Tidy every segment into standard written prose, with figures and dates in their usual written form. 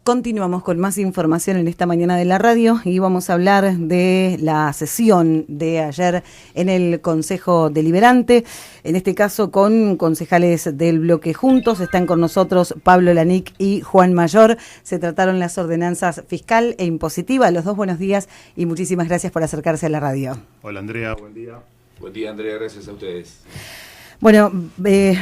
Continuamos con más información en esta mañana de la radio y vamos a hablar de la sesión de ayer en el Consejo Deliberante, en este caso con concejales del bloque Juntos. Están con nosotros Pablo Lanic y Juan Mayor. Se trataron las ordenanzas fiscal e impositiva. Los dos, buenos días y muchísimas gracias por acercarse a la radio. Hola Andrea, buen día. Buen día Andrea, gracias a ustedes. Bueno,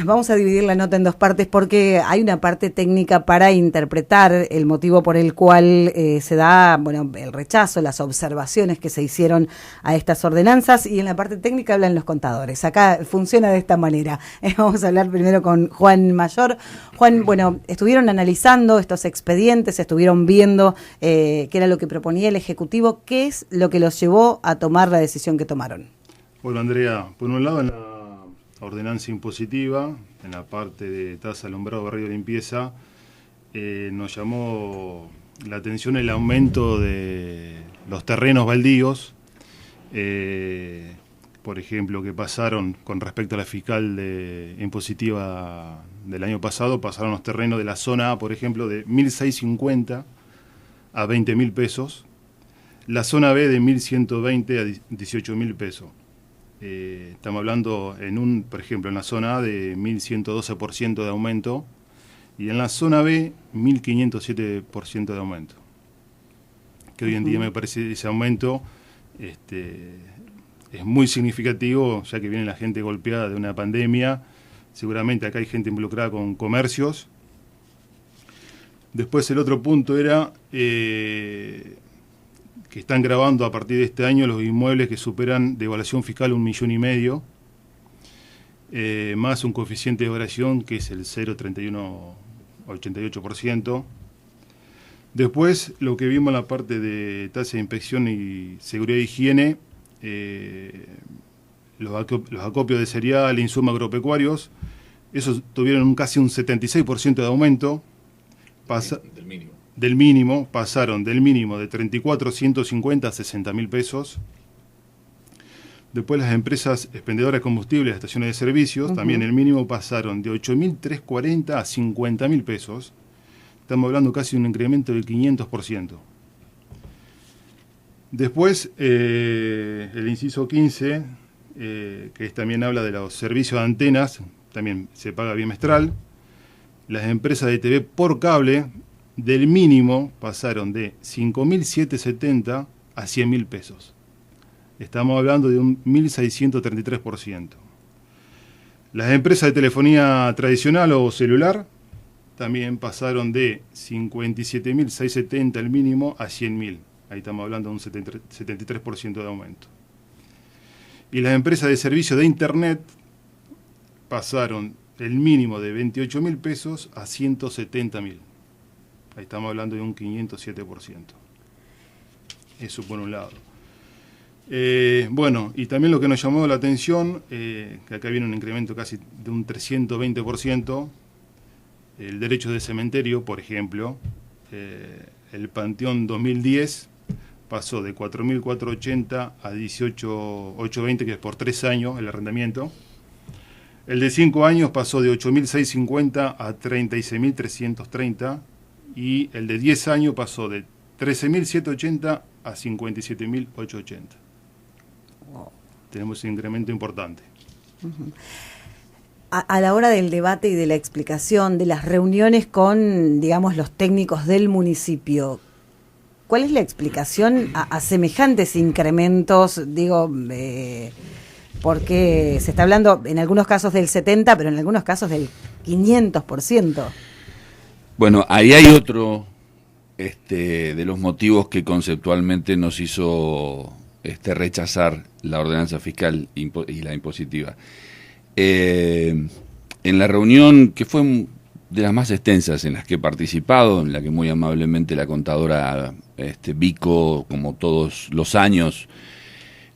vamos a dividir la nota en dos partes porque hay una parte técnica para interpretar el motivo por el cual se da, bueno, el rechazo, las observaciones que se hicieron a estas ordenanzas, y en la parte técnica hablan los contadores. Acá funciona de esta manera. Vamos a hablar primero con Juan Mayor. Juan, bueno, estuvieron analizando estos expedientes, estuvieron viendo qué era lo que proponía el Ejecutivo. ¿Qué es lo que los llevó a tomar la decisión que tomaron? Bueno, Andrea, por un lado en la ordenanza impositiva, en la parte de tasa alumbrado, barrido, limpieza, nos llamó la atención el aumento de los terrenos baldíos, por ejemplo, que pasaron con respecto a la fiscal impositiva del año pasado, pasaron los terrenos de la zona A, por ejemplo, de 1.650 a 20.000 pesos, la zona B de 1.120 a 18.000 pesos. Estamos hablando por ejemplo, en la zona A de 1.112% de aumento y en la zona B 1.507% de aumento. Que hoy en día me parece ese aumento es muy significativo, ya que viene la gente golpeada de una pandemia. Seguramente acá hay gente involucrada con comercios. Después el otro punto era que están grabando a partir de este año los inmuebles que superan de evaluación fiscal 1,5 millones, más un coeficiente de variación que es el 0,3188%. Después, lo que vimos en la parte de tasa de inspección y seguridad e higiene, los acopios de cereal, insumos agropecuarios, esos tuvieron casi un 76% de aumento. Del mínimo, pasaron del mínimo de 34.150 a 60.000 pesos. Después las empresas expendedoras de combustibles, estaciones de servicios, también el mínimo pasaron de 8.340 a 50.000 pesos. Estamos hablando casi de un incremento del 500%. Después, el inciso 15, que también habla de los servicios de antenas, también se paga bimestral. Las empresas de TV por cable, del mínimo pasaron de 5.770 a 100.000 pesos. Estamos hablando de un 1.633%. Las empresas de telefonía tradicional o celular también pasaron de 57.670 el mínimo a 100.000. Ahí estamos hablando de un 73% de aumento. Y las empresas de servicio de Internet pasaron el mínimo de 28.000 pesos a 170.000. Ahí estamos hablando de un 507%. Eso por un lado. Bueno, y también lo que nos llamó la atención, que acá viene un incremento casi de un 320%, el derecho de cementerio, por ejemplo, el Panteón 2010 pasó de 4.480 a 18.820, que es por 3 años el arrendamiento. El de 5 años pasó de 8.650 a 36.330, y el de 10 años pasó de 13.780 a 57.880. Wow. Tenemos un incremento importante. A la hora del debate y de la explicación, de las reuniones con, digamos, los técnicos del municipio, ¿cuál es la explicación a semejantes incrementos? Digo, porque se está hablando en algunos casos del 70%, pero en algunos casos del 500%. Bueno, ahí hay otro de los motivos que conceptualmente nos hizo rechazar la ordenanza fiscal y la impositiva. En la reunión, que fue de las más extensas en las que he participado, en la que muy amablemente la contadora Vico, como todos los años,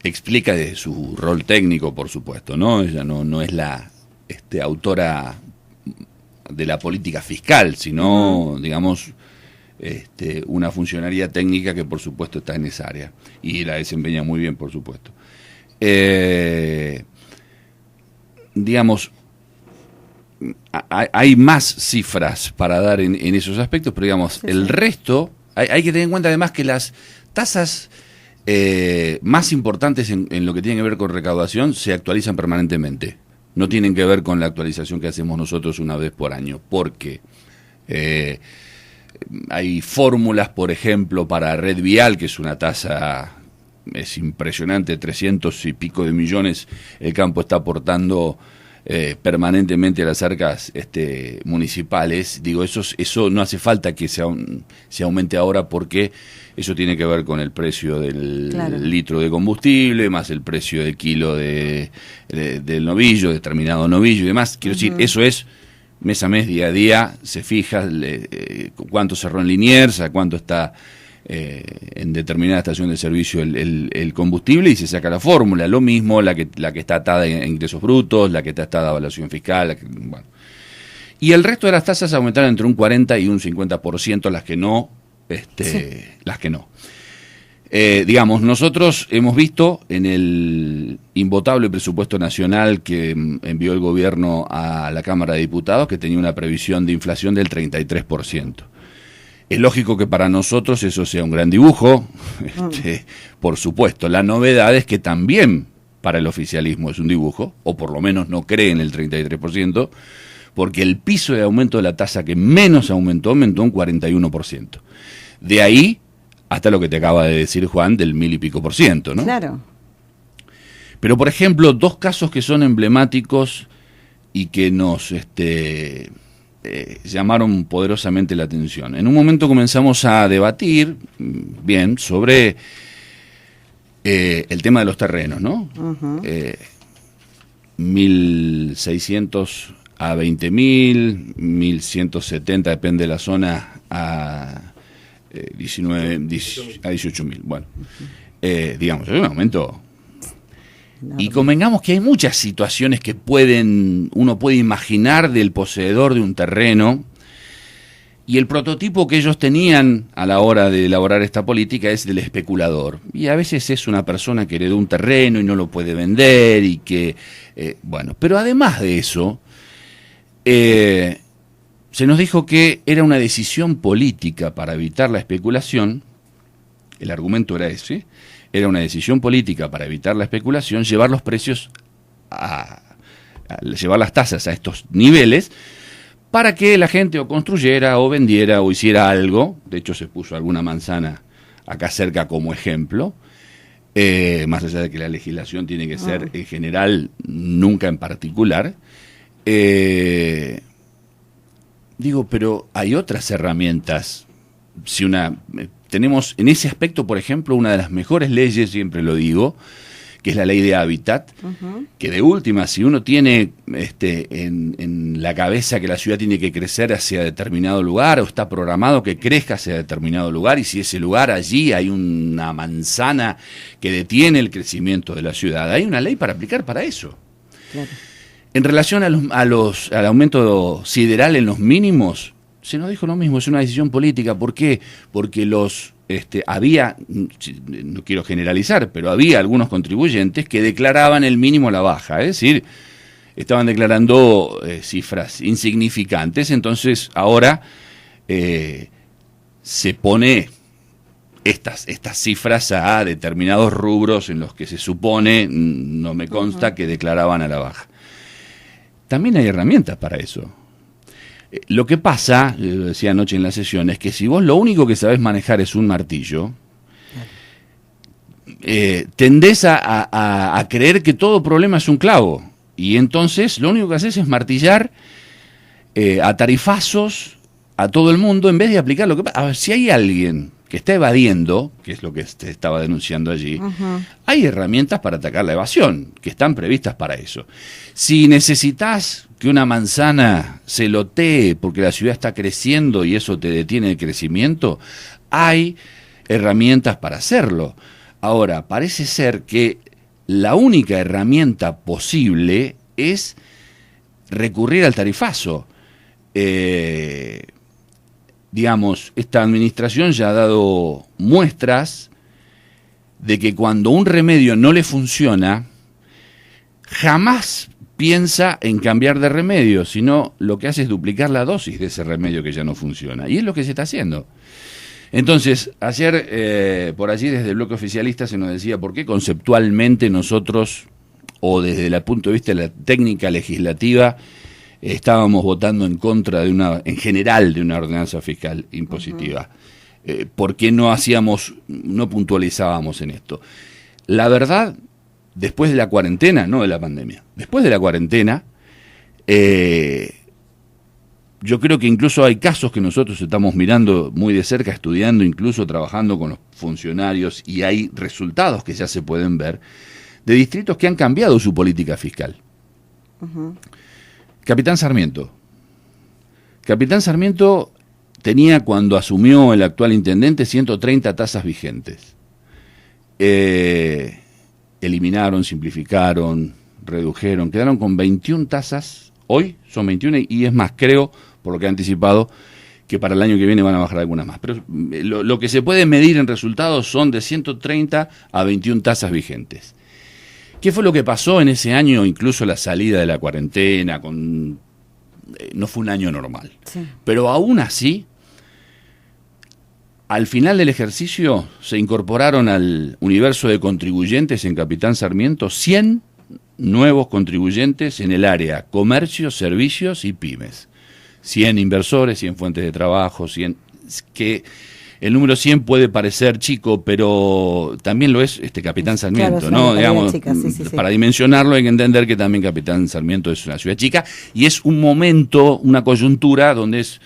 explica de su rol técnico, por supuesto, ¿no? Ella no es la autora de la política fiscal, sino, digamos, una funcionaria técnica que por supuesto está en esa área y la desempeña muy bien, por supuesto. Digamos, hay más cifras para dar en esos aspectos, pero digamos, el resto, hay que tener en cuenta además que las tasas más importantes en lo que tiene que ver con recaudación se actualizan permanentemente. No tienen que ver con la actualización que hacemos nosotros una vez por año, porque hay fórmulas, por ejemplo, para red vial, que es una tasa, es impresionante, 300 y pico de millones el campo está aportando permanentemente a las arcas municipales. Digo, eso no hace falta que se aumente ahora, porque eso tiene que ver con el precio del litro de combustible, más el precio de kilo del novillo, determinado novillo y demás. Quiero decir, eso es mes a mes, día a día, se fija cuánto cerró en Liniers, a cuánto está en determinada estación de servicio el combustible, y se saca la fórmula. Lo mismo la que está atada a ingresos brutos, la que está atada a evaluación fiscal, bueno. Y el resto de las tasas aumentaron entre un 40 y un 50%, las que no. Las que no. Digamos, nosotros hemos visto en el invotable presupuesto nacional que envió el gobierno a la Cámara de Diputados, que tenía una previsión de inflación del 33%. Es lógico que para nosotros eso sea un gran dibujo, por supuesto. La novedad es que también para el oficialismo es un dibujo, o por lo menos no cree en el 33%, porque el piso de aumento de la tasa que menos aumentó un 41%. De ahí hasta lo que te acaba de decir Juan, del 1000 y pico %, ¿no? Claro. Pero, por ejemplo, dos casos que son emblemáticos y que nos llamaron poderosamente la atención. En un momento comenzamos a debatir, bien, sobre el tema de los terrenos, ¿no? 1.600 a 20.000, 1.170, depende de la zona, a 18.000. Bueno, digamos, es un aumento. Y convengamos que hay muchas situaciones que uno puede imaginar del poseedor de un terreno, y el prototipo que ellos tenían a la hora de elaborar esta política es del especulador. Y a veces es una persona que heredó un terreno y no lo puede vender, y que, bueno, pero además de eso, se nos dijo que era una decisión política para evitar la especulación. El argumento era ese. Era una decisión política para evitar la especulación, llevar los precios llevar las tasas a estos niveles, para que la gente o construyera o vendiera o hiciera algo. De hecho, se puso alguna manzana acá cerca como ejemplo, más allá de que la legislación tiene que ser en general, nunca en particular. Digo, pero hay otras herramientas. Tenemos en ese aspecto, por ejemplo, una de las mejores leyes, siempre lo digo, que es la ley de hábitat, que de última, si uno tiene en la cabeza que la ciudad tiene que crecer hacia determinado lugar, o está programado que crezca hacia determinado lugar, y si ese lugar allí hay una manzana que detiene el crecimiento de la ciudad, hay una ley para aplicar para eso. Claro. En relación al aumento sideral en los mínimos, se nos dijo lo mismo, es una decisión política. ¿Por qué? Porque había, no quiero generalizar, pero había algunos contribuyentes que declaraban el mínimo a la baja, es decir, estaban declarando cifras insignificantes. Entonces ahora se pone estas cifras a determinados rubros en los que se supone, no me consta, que declaraban a la baja. También hay herramientas para eso. Lo que pasa, lo decía anoche en la sesión, es que si vos lo único que sabés manejar es un martillo, tendés a creer que todo problema es un clavo, y entonces lo único que haces es martillar a tarifazos a todo el mundo, en vez de aplicar lo que pasa. A ver, si hay alguien que está evadiendo, que es lo que se estaba denunciando allí, hay herramientas para atacar la evasión, que están previstas para eso. Si necesitas que una manzana se lotee porque la ciudad está creciendo y eso te detiene el crecimiento, hay herramientas para hacerlo. Ahora, parece ser que la única herramienta posible es recurrir al tarifazo. Digamos, esta administración ya ha dado muestras de que cuando un remedio no le funciona, jamás piensa en cambiar de remedio, sino lo que hace es duplicar la dosis de ese remedio que ya no funciona. Y es lo que se está haciendo. Entonces, ayer por allí desde el bloque oficialista se nos decía por qué conceptualmente nosotros, o desde el punto de vista de la técnica legislativa, estábamos votando en contra de en general de una ordenanza fiscal impositiva. ¿Por qué no puntualizábamos en esto? La verdad, después de la cuarentena, no de la pandemia, después de la cuarentena, yo creo que incluso hay casos que nosotros estamos mirando muy de cerca, estudiando, incluso trabajando con los funcionarios, y hay resultados que ya se pueden ver, de distritos que han cambiado su política fiscal. Capitán Sarmiento. Capitán Sarmiento tenía, cuando asumió el actual intendente, 130 tasas vigentes. Eliminaron, simplificaron, redujeron, quedaron con 21 tasas, hoy son 21 y es más, creo, por lo que he anticipado, que para el año que viene van a bajar algunas más. Pero lo que se puede medir en resultados son de 130 a 21 tasas vigentes. ¿Qué fue lo que pasó en ese año, incluso la salida de la cuarentena? No fue un año normal. Sí. Pero aún así, al final del ejercicio se incorporaron al universo de contribuyentes en Capitán Sarmiento 100 nuevos contribuyentes en el área comercio, servicios y pymes. 100 inversores, 100 fuentes de trabajo, 100 que... El número 100 puede parecer chico, pero también lo es Capitán Sarmiento, claro, ¿no? Digamos, chica, sí. Para dimensionarlo hay que entender que también Capitán Sarmiento es una ciudad chica y es un momento, una coyuntura donde es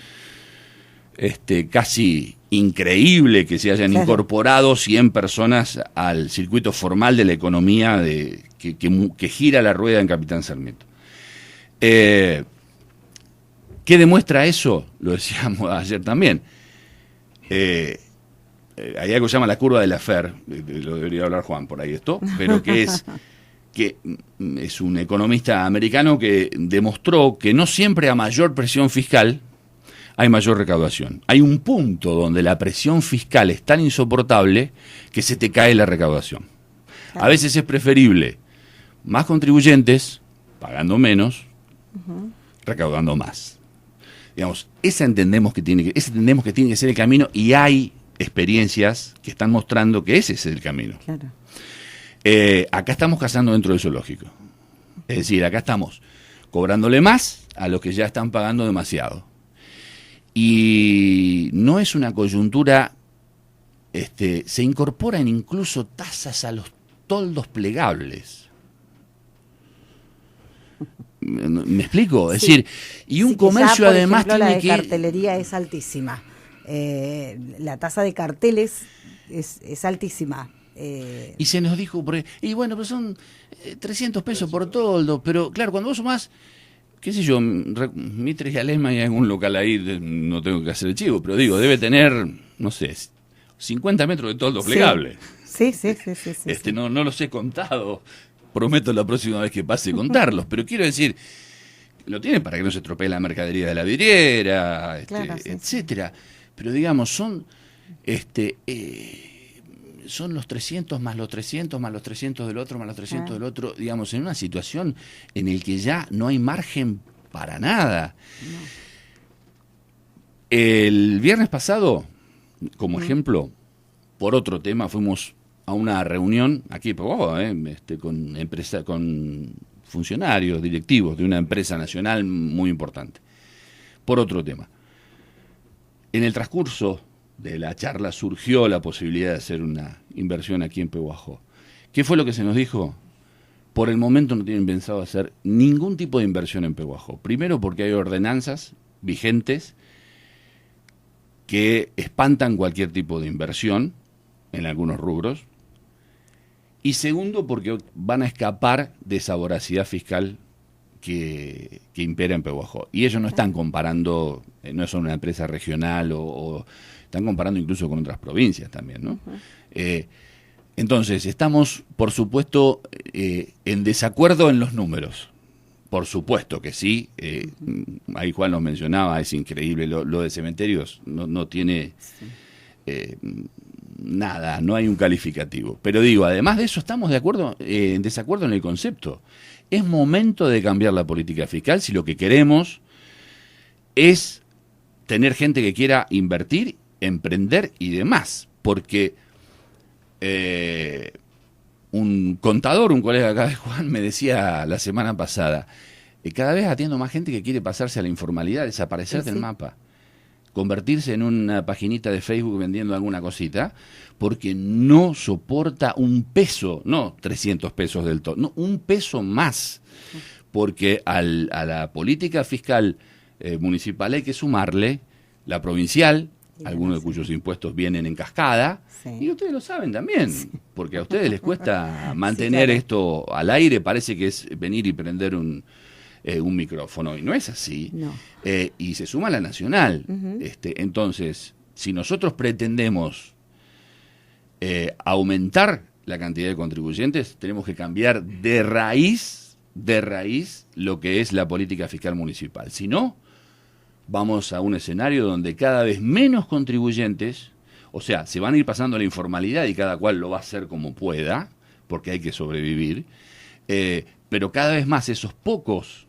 casi increíble que se hayan incorporado 100 personas al circuito formal de la economía que gira la rueda en Capitán Sarmiento. ¿Qué demuestra eso? Lo decíamos ayer también. Hay algo que se llama la curva de Laffer, lo debería hablar Juan por ahí pero que es un economista americano que demostró que no siempre a mayor presión fiscal hay mayor recaudación. Hay un punto donde la presión fiscal es tan insoportable que se te cae la recaudación. A veces es preferible más contribuyentes, pagando menos, recaudando más. Digamos, ese entendemos que tiene que ser el camino, y hay experiencias que están mostrando que ese es el camino. Claro. Acá estamos cazando dentro del zoológico. Es decir, acá estamos cobrándole más a los que ya están pagando demasiado. Y no es una coyuntura, se incorporan incluso tasas a los toldos plegables. ¿Me explico? Es decir, y un comercio además ejemplo, tiene la de cartelería es altísima. La tasa de carteles es altísima. Y se nos dijo, y bueno, pues son 300 pesos por toldo, pero claro, cuando vos sumás, qué sé yo, Mitre y Alesma y algún local ahí, no tengo que hacer el chivo, pero digo, debe tener, no sé, 50 metros de toldo plegable. Sí. No los he contado. Prometo la próxima vez que pase contarlos, pero quiero decir, lo tienen para que no se estropee la mercadería de la vidriera, claro, etcétera. Pero digamos, son los 300 más los 300 más los 300 del otro más los 300 del otro, digamos, en una situación en la que ya no hay margen para nada. No. El viernes pasado, como ejemplo, por otro tema, fuimos a una reunión aquí con funcionarios, directivos de una empresa nacional muy importante. Por otro tema. En el transcurso de la charla surgió la posibilidad de hacer una inversión aquí en Pehuajó. ¿Qué fue lo que se nos dijo? Por el momento no tienen pensado hacer ningún tipo de inversión en Pehuajó. Primero porque hay ordenanzas vigentes que espantan cualquier tipo de inversión en algunos rubros. Y segundo, porque van a escapar de esa voracidad fiscal que impera en Pehuajó. Y ellos no están comparando, no son una empresa regional o están comparando incluso con otras provincias también, ¿no? Entonces, estamos, por supuesto, en desacuerdo en los números. Por supuesto que sí. Ahí Juan nos mencionaba, es increíble. Lo de cementerios no tiene... nada, no hay un calificativo. Pero digo, además de eso, estamos en desacuerdo en el concepto. es momento de cambiar la política fiscal si lo que queremos es tener gente que quiera invertir, emprender y demás. Porque un contador, un colega acá de Juan, me decía la semana pasada, cada vez atiendo más gente que quiere pasarse a la informalidad, desaparecer del mapa, convertirse en una paginita de Facebook vendiendo alguna cosita, porque no soporta un peso, no 300 pesos del todo, no, un peso más, porque a la política fiscal municipal hay que sumarle la provincial, algunos de cuyos impuestos vienen en cascada, y ustedes lo saben también, porque a ustedes les cuesta mantener esto al aire, parece que es venir y prender un micrófono, y no es así. No. Y se suma la nacional. Entonces, si nosotros pretendemos aumentar la cantidad de contribuyentes, tenemos que cambiar de raíz lo que es la política fiscal municipal. Si no, vamos a un escenario donde cada vez menos contribuyentes, o sea, se van a ir pasando a la informalidad y cada cual lo va a hacer como pueda, porque hay que sobrevivir, pero cada vez más esos pocos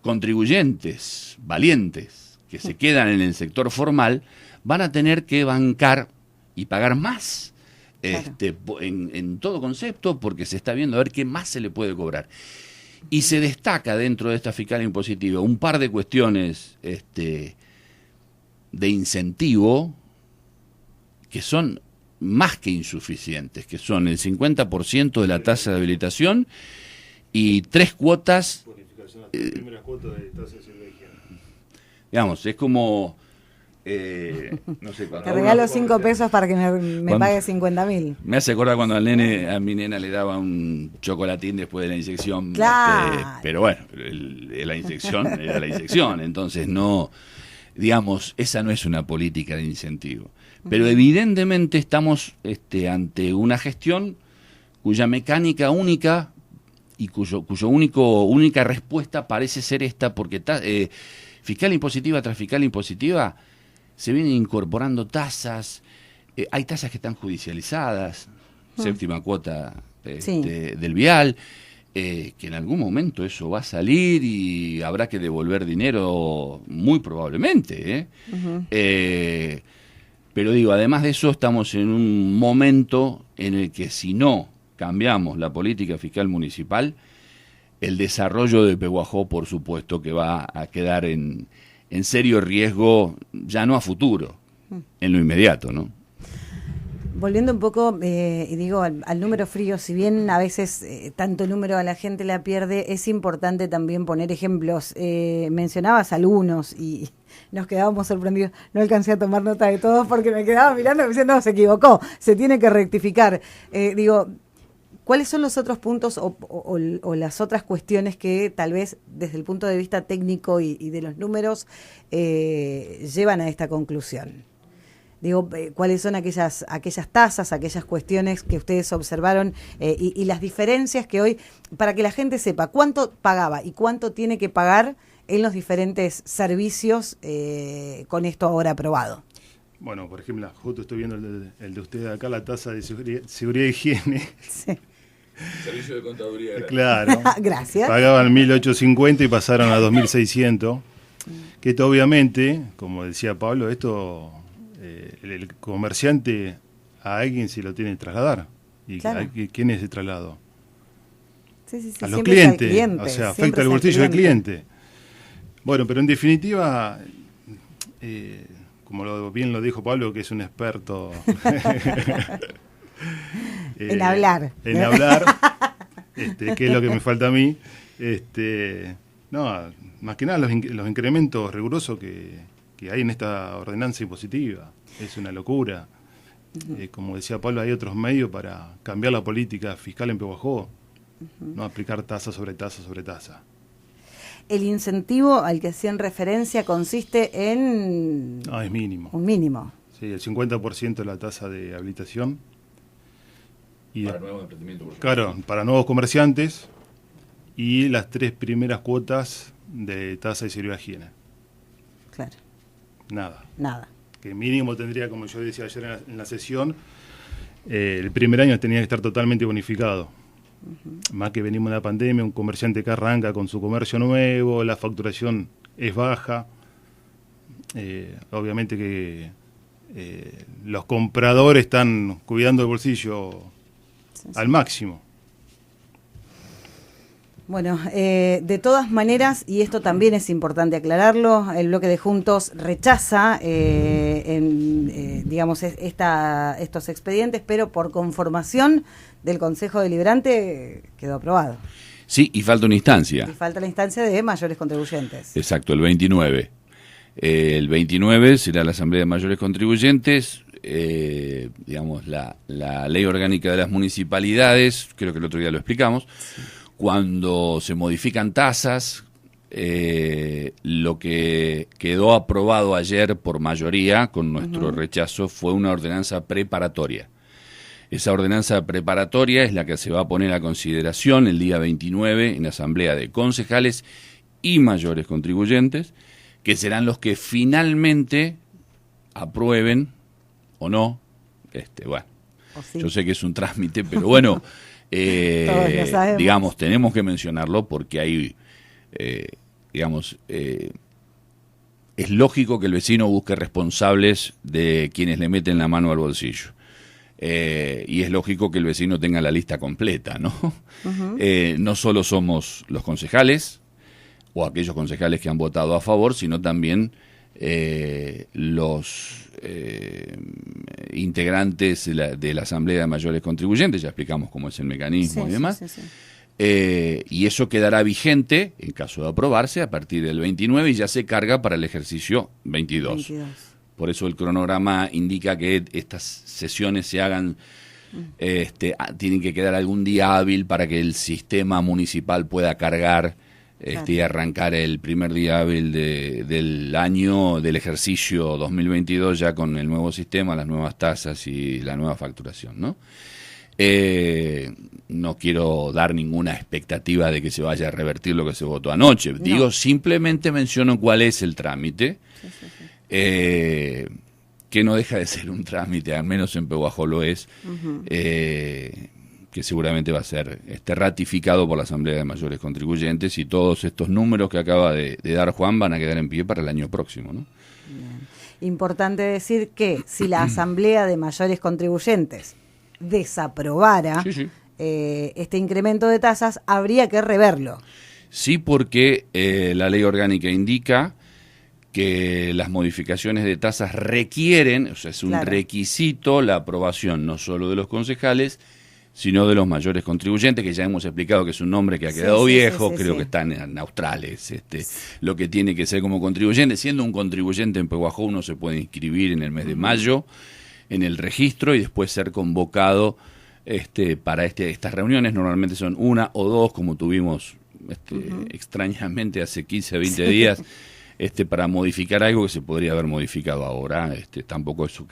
contribuyentes valientes que se quedan en el sector formal van a tener que bancar y pagar más en todo concepto, porque se está viendo a ver qué más se le puede cobrar. Y se destaca dentro de esta fiscal impositiva un par de cuestiones de incentivo que son más que insuficientes, que son el 50% de la tasa de habilitación y 3 cuotas. Primeras cuotas de tasa de servicio de higiene. Digamos, es como no sé, te regalo 5 pesos para que me pague 50.000. Me hace acordar cuando a mi nena le daba un chocolatín después de la inyección. Claro. Pero bueno, la inyección era la inyección, entonces no, digamos, esa no es una política de incentivo. Pero evidentemente estamos ante una gestión cuya mecánica única y cuyo única respuesta parece ser esta, porque fiscal impositiva tras fiscal impositiva se vienen incorporando tasas, hay tasas que están judicializadas, séptima cuota del vial, que en algún momento eso va a salir y habrá que devolver dinero muy probablemente. Pero digo, además de eso estamos en un momento en el que si no cambiamos la política fiscal municipal, el desarrollo de Pehuajó, por supuesto, que va a quedar en serio riesgo, ya no a futuro, en lo inmediato, ¿no? Volviendo un poco, y digo, al número frío, si bien a veces tanto número a la gente la pierde, es importante también poner ejemplos. Mencionabas algunos y nos quedábamos sorprendidos. No alcancé a tomar nota de todos porque me quedaba mirando y me decían, no, se equivocó, se tiene que rectificar. ¿Cuáles son los otros puntos o las otras cuestiones que tal vez desde el punto de vista técnico y de los números llevan a esta conclusión? ¿Cuáles son aquellas tasas, aquellas cuestiones que ustedes observaron y las diferencias que hoy, para que la gente sepa cuánto pagaba y cuánto tiene que pagar en los diferentes servicios con esto ahora aprobado? Bueno, por ejemplo, justo estoy viendo el de ustedes acá, la tasa de seguridad y higiene. Sí. Servicio de contaduría. Claro. Gracias. Pagaban 1.850 y pasaron a 2.600. Que esto obviamente, como decía Pablo, esto el comerciante a alguien se lo tiene que trasladar. ¿Y claro. quién es ese traslado? Sí, a los clientes. O sea, afecta el bolsillo del cliente. Bueno, pero en definitiva, como bien lo dijo Pablo, que es un experto en hablar. En hablar, que es lo que me falta a mí. No, más que nada los incrementos rigurosos que hay en esta ordenanza impositiva. Es una locura. Como decía Pablo, hay otros medios para cambiar la política fiscal en Pehuajó. No aplicar tasa sobre tasa sobre tasa. El incentivo al que hacían referencia consiste en... No, es mínimo. Un mínimo. Sí, el 50% de la tasa de habilitación. Y para nuevos emprendimientos. Claro, para nuevos comerciantes. Y las 3 primeras cuotas de tasa de servicio de higiene. Claro. Nada. Que mínimo tendría, como yo decía ayer en la sesión, el primer año tenía que estar totalmente bonificado. Más que venimos de la pandemia, un comerciante que arranca con su comercio nuevo, la facturación es baja. Obviamente que los compradores están cuidando el bolsillo al máximo. Bueno, de todas maneras, y esto también es importante aclararlo, el bloque de Juntos rechaza, digamos, estos expedientes, pero por conformación del Consejo Deliberante quedó aprobado. Sí, y falta una instancia. Y falta la instancia de mayores contribuyentes. Exacto, el 29. El 29 será la Asamblea de Mayores Contribuyentes. Digamos, la ley orgánica de las municipalidades, creo que el otro día lo explicamos. Sí. Cuando se modifican tasas, lo que quedó aprobado ayer por mayoría, con nuestro rechazo, fue una ordenanza preparatoria. Esa ordenanza preparatoria es la que se va a poner a consideración el día 29 en la Asamblea de Concejales y Mayores Contribuyentes, que serán los que finalmente aprueben o no. Bueno, sí. Yo sé que es un trámite, pero bueno... digamos, tenemos que mencionarlo porque hay, es lógico que el vecino busque responsables de quienes le meten la mano al bolsillo. Y es lógico que el vecino tenga la lista completa, ¿no? No solo somos los concejales o aquellos concejales que han votado a favor, sino también los integrantes de la Asamblea de Mayores Contribuyentes, ya explicamos cómo es el mecanismo y demás, sí. Y eso quedará vigente, en caso de aprobarse, a partir del 29 y ya se carga para el ejercicio 22. Por eso el cronograma indica que estas sesiones se hagan, tienen que quedar algún día hábil para que el sistema municipal pueda cargar y arrancar el primer día hábil del año, del ejercicio 2022, ya con el nuevo sistema, las nuevas tasas y la nueva facturación, ¿no? No quiero dar ninguna expectativa de que se vaya a revertir lo que se votó anoche. Digo, simplemente menciono cuál es el trámite, que no deja de ser un trámite, al menos en Pehuajó lo es, que seguramente va a ser ratificado por la Asamblea de Mayores Contribuyentes, y todos estos números que acaba de dar Juan van a quedar en pie para el año próximo, ¿no? Bien. Importante decir que si la Asamblea de Mayores Contribuyentes desaprobara este incremento de tasas, habría que reverlo. Sí, porque la ley orgánica indica que las modificaciones de tasas requieren, o sea, es un requisito la aprobación no solo de los concejales, sino de los mayores contribuyentes, que ya hemos explicado que es un nombre que ha quedado viejo, creo que está en Australes, lo que tiene que ser como contribuyente. Siendo un contribuyente en Pehuajó, uno se puede inscribir en el mes de mayo en el registro y después ser convocado para estas reuniones. Normalmente son una o dos, como tuvimos extrañamente hace 15, 20 días, para modificar algo que se podría haber modificado ahora. Tampoco eso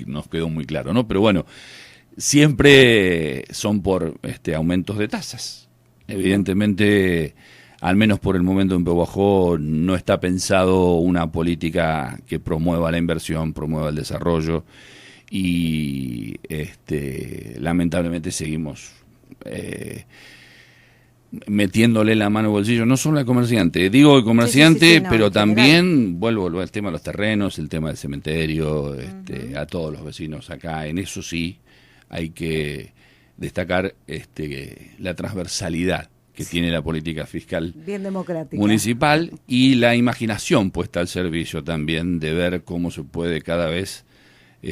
nos quedó muy claro, ¿no? Pero bueno, siempre son por aumentos de tasas. Evidentemente, al menos por el momento en Pehuajó, no está pensado una política que promueva la inversión, promueva el desarrollo, y lamentablemente seguimos metiéndole la mano al bolsillo, no solo al comerciante, digo el comerciante, pero también, vuelvo al tema de los terrenos, el tema del cementerio, a todos los vecinos acá. En eso sí hay que destacar la transversalidad que tiene la política fiscal bien democrática municipal, y la imaginación puesta al servicio también de ver cómo se puede cada vez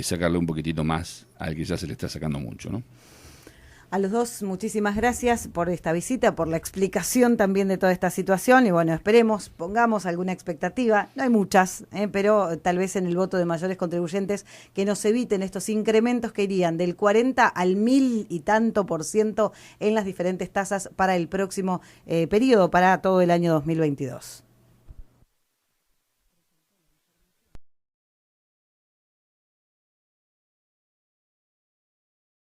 sacarle un poquitito más al que ya se le está sacando mucho, ¿no? A los dos, muchísimas gracias por esta visita, por la explicación también de toda esta situación, y bueno, esperemos, pongamos alguna expectativa, no hay muchas, pero tal vez en el voto de mayores contribuyentes, que nos eviten estos incrementos que irían del 40 al 1000 y tanto % en las diferentes tasas para el próximo periodo, para todo el año 2022.